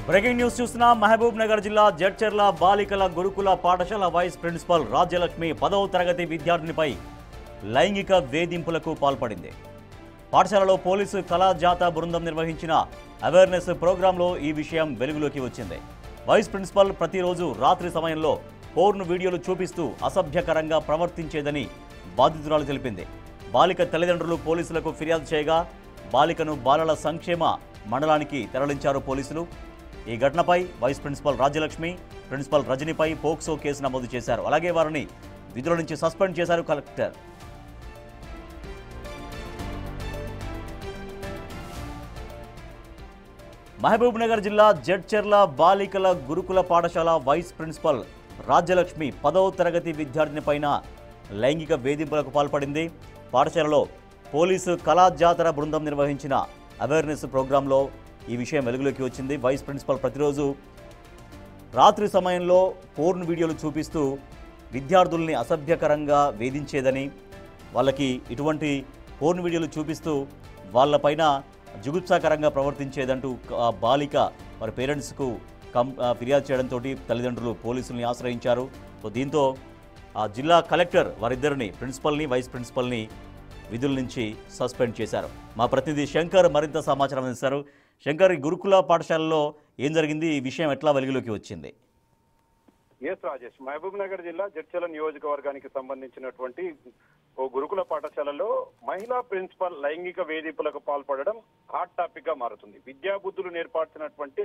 Breaking news చూస్తున్నా మహబూబ్ నగర్ జిల్లా జడ్చర్ల బాలికల గురుకుల పాఠశాల వైస్ ప్రిన్సిపల్ రాజ్యలక్ష్మి 10వ తరగతి విద్యార్థినిపై లైంగిక వేధింపులకు పాల్పడింది. పాఠశాలలో పోలీసు కళాజాత బృందం నిర్వహించిన అవేర్నెస్ ప్రోగ్రాంలో ఈ విషయం వెలుగులోకి వచ్చింది. వైస్ ప్రిన్సిపల్ ప్రతిరోజు రాత్రి సమయంలో పోర్న్ వీడియోలు చూపిస్తూ అసభ్యకరంగా ప్రవర్తించేదని బాధితురాలు తెలిపింది. బాలిక తల్లిదండ్రులు పోలీసులకు ఫిర్యాదు చేయగా బాలికను బాలల సంక్షేమ మండలానికి తరలించారు పోలీసులు. ఈ ఘటనపై వైస్ ప్రిన్సిపల్ రాజ్యలక్ష్మి, ప్రిన్సిపల్ రజనిపై పోక్సో కేసు నమోదు చేశారు. అలాగే వారిని విధుల నుంచి సస్పెండ్ చేశారు కలెక్టర్. మహబూబ్ నగర్ జిల్లా జడ్చర్ల బాలికల గురుకుల పాఠశాల వైస్ ప్రిన్సిపల్ రాజ్యలక్ష్మి 10వ తరగతి విద్యార్థినిపైన లైంగిక వేధింపులకు పాల్పడింది. పాఠశాలలో పోలీసు కళాజాతర బృందం నిర్వహించిన అవేర్నెస్ ప్రోగ్రాంలో ఈ విషయం వెలుగులోకి వచ్చింది. వైస్ ప్రిన్సిపల్ ప్రతిరోజు రాత్రి సమయంలో పోర్న్ వీడియోలు చూపిస్తూ విద్యార్థుల్ని అసభ్యకరంగా వేధించేదని, వాళ్ళకి ఇటువంటి పోర్న్ వీడియోలు చూపిస్తూ వాళ్ళపైన జుగుప్సాకరంగా ప్రవర్తించేదంటూ బాలిక వారి పేరెంట్స్కు ఫిర్యాదు చేయడంతో తల్లిదండ్రులు పోలీసుల్ని ఆశ్రయించారు. దీంతో జిల్లా కలెక్టర్ వారిద్దరిని, ప్రిన్సిపల్ని వైస్ ప్రిన్సిపల్ని విధుల నుంచి సస్పెండ్ చేశారు. మా ప్రతినిధి శంకర్ మరింత సమాచారం అందిస్తారు. శంకర్, ఈ గురుకుల పాఠశాలలో ఏం జరిగింది? ఈ విషయం ఎట్లా వెలుగులోకి వచ్చింది? ఎస్ రాజేష్, మహబూబ్ నగర్ జిల్లా జడ్చర్ల నియోజకవర్గానికి సంబంధించినటువంటి ఓ గురుకుల పాఠశాలలో మహిళా ప్రిన్సిపల్ లైంగిక వేధింపులకు పాల్పడడం హాట్ టాపిక్ గా మారుతుంది. విద్యాబుద్ధులు నేర్పాల్సినటువంటి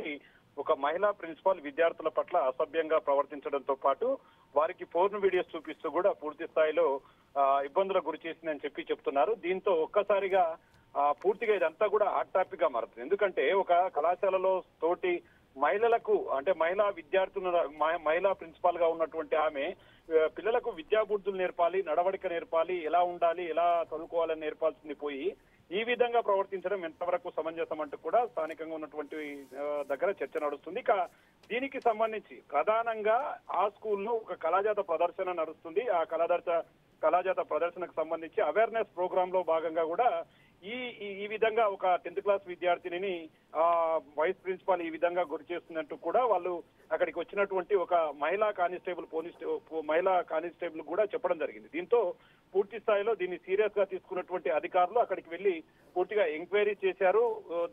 ఒక మహిళా ప్రిన్సిపల్ విద్యార్థుల పట్ల అసభ్యంగా ప్రవర్తించడంతో పాటు వారికి పోర్న్ వీడియోస్ చూపిస్తూ కూడా పూర్తి స్థాయిలో ఇబ్బందులకు గురి చేసిందని చెప్తున్నారు. దీంతో ఒక్కసారిగా పూర్తిగా ఇదంతా కూడా హాట్ టాపిక్ గా మారుతుంది. ఎందుకంటే ఒక కళాశాలలో తోటి మహిళలకు, అంటే మహిళా విద్యార్థుల మహిళా ప్రిన్సిపాల్ గా ఉన్నటువంటి ఆమె పిల్లలకు విద్యాబుద్ధులు నేర్పాలి, నడవడిక నేర్పాలి, ఎలా ఉండాలి, ఎలా చదువుకోవాలని నేర్పాల్సింది పోయి ఈ విధంగా ప్రవర్తించడం ఎంతవరకు సమంజసం అంటూ కూడా స్థానికంగా ఉన్నటువంటి దగ్గర చర్చ నడుస్తుంది. ఇక దీనికి సంబంధించి ప్రధానంగా ఆ స్కూల్లో ఒక కళాజాత ప్రదర్శన నడుస్తుంది. ఆ కళాజాత ప్రదర్శనకు సంబంధించి అవేర్నెస్ ప్రోగ్రామ్ లో భాగంగా కూడా ఈ విధంగా ఒక 10th క్లాస్ విద్యార్థిని వైస్ ప్రిన్సిపాల్ ఈ విధంగా గురి చేస్తున్నట్టు కూడా వాళ్ళు అక్కడికి వచ్చినటువంటి ఒక మహిళా కానిస్టేబుల్ కూడా చెప్పడం జరిగింది. దీంతో పూర్తి స్థాయిలో దీన్ని సీరియస్ గా తీసుకున్నటువంటి అధికారులు అక్కడికి వెళ్లి పూర్తిగా ఎంక్వైరీ చేశారు.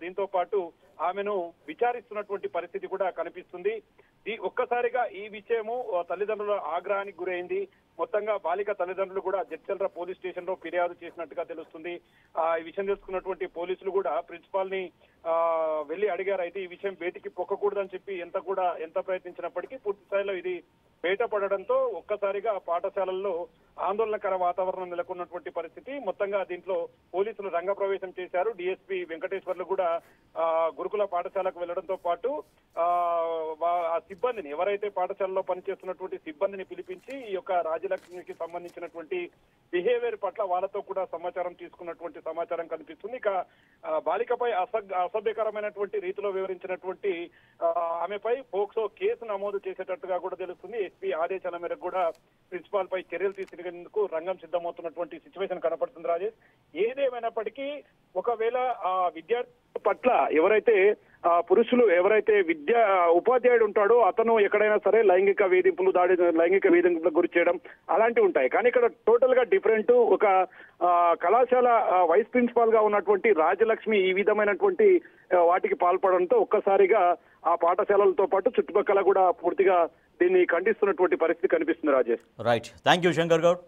దీంతో పాటు ఆమెను విచారిస్తున్నటువంటి పరిస్థితి కూడా కనిపిస్తుంది. ఒక్కసారిగా ఈ విషయము తల్లిదండ్రుల ఆగ్రహానికి గురైంది. మొత్తంగా బాలిక తల్లిదండ్రులు కూడా జడ్చర్ల పోలీస్ స్టేషన్ లో ఫిర్యాదు చేసినట్టుగా తెలుస్తుంది. ఈ విషయం తెలుసుకున్నటువంటి పోలీసులు కూడా ప్రిన్సిపాల్ ని వెళ్లి అడిగారు. అయితే ఈ విషయం బయటికి పొక్కకూడదని చెప్పి ఎంత ప్రయత్నించినప్పటికీ పూర్తి స్థాయిలో ఇది బయటపడడంతో ఒక్కసారిగా పాఠశాలల్లో ఆందోళనకర వాతావరణం నెలకొన్నటువంటి పరిస్థితి. మొత్తంగా దీంట్లో పోలీసులు రంగప్రవేశం చేశారు. డిఎస్పీ వెంకటేశ్వర్లు కూడా గురుకుల పాఠశాలకు వెళ్లడంతో పాటు ఆ సిబ్బందిని, ఎవరైతే పాఠశాలలో పనిచేస్తున్నటువంటి సిబ్బందిని పిలిపించి ఈ యొక్క రాజ్యలక్ష్మికి సంబంధించినటువంటి బిహేవియర్ పట్ల వాళ్ళతో కూడా సమాచారం తీసుకున్నటువంటి సమాచారం కనిపిస్తుంది. ఇక బాలికపై అసభ్యకరమైనటువంటి రీతిలో వివరించినటువంటి ఆమెపై పోక్సో కేసు నమోదు చేసేటట్టుగా కూడా తెలుస్తుంది. ఎస్పీ ఆదేశాల మేరకు కూడా ప్రిన్సిపాల్ పై చర్యలు తీసుకునేందుకు రంగం సిద్ధమవుతున్నటువంటి సిచ్యువేషన్ కనపడుతుంది. రాజేష్, ఏదేమైనప్పటికీ ఒకవేళ ఆ విద్యార్థి పట్ల పురుషులు ఎవరైతే ఉపాధ్యాయుడు ఉంటాడో అతను ఎక్కడైనా సరే లైంగిక వేధింపులకు గురి చేయడం అలాంటివి ఉంటాయి. కానీ ఇక్కడ టోటల్ గా డిఫరెంట్. ఒక కళాశాల వైస్ ప్రిన్సిపాల్ గా ఉన్నటువంటి రాజలక్ష్మి ఈ విధమైనటువంటి వాటికి పాల్పడడంతో ఒక్కసారిగా ఆ పాఠశాలలతో పాటు చుట్టుపక్కల కూడా పూర్తిగా దీన్ని ఖండిస్తున్నటువంటి పరిస్థితి కనిపిస్తుంది. Rajesh, right, thank you Shankar Goud.